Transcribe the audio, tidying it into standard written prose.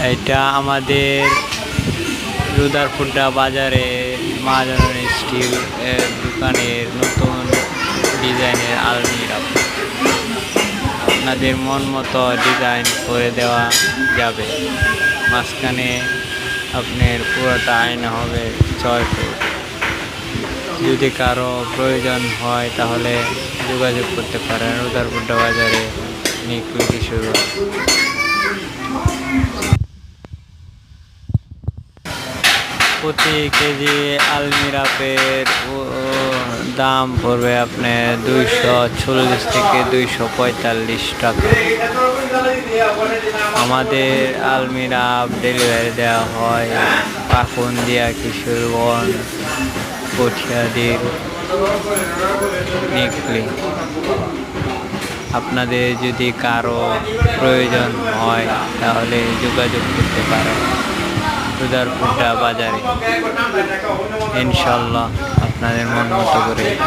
এটা আমাদের রুদারপুড্ডা বাজারে মহাজন স্টিল দোকানের নতুন ডিজাইনের আলমিরা। আপনাদের মন মতো ডিজাইন করে দেওয়া যাবে। মাঝখানে আপনার পুরোটা আয়না হবে 6 ফুট। যদি কারো প্রয়োজন হয় তাহলে যোগাযোগ করতে পারেন রুদারপুড্ডা বাজারে নিকলি কিশোর। প্রতি কেজি আলমিরাপের দাম পড়বে আপনার 240 থেকে 245 টাকা। আমাদের আলমিরা ডেলিভারি দেওয়া হয় পাকুন্দিয়া, কিশোরগঞ্জ, কঠিয়াদির, নিকলি। আপনাদের যদি কারো প্রয়োজন হয় তাহলে যোগাযোগ করতে পারেন রুদারপুড্ডা বাজারে। ইনশাল্লাহ আপনাদের মন মতো করে দেয়।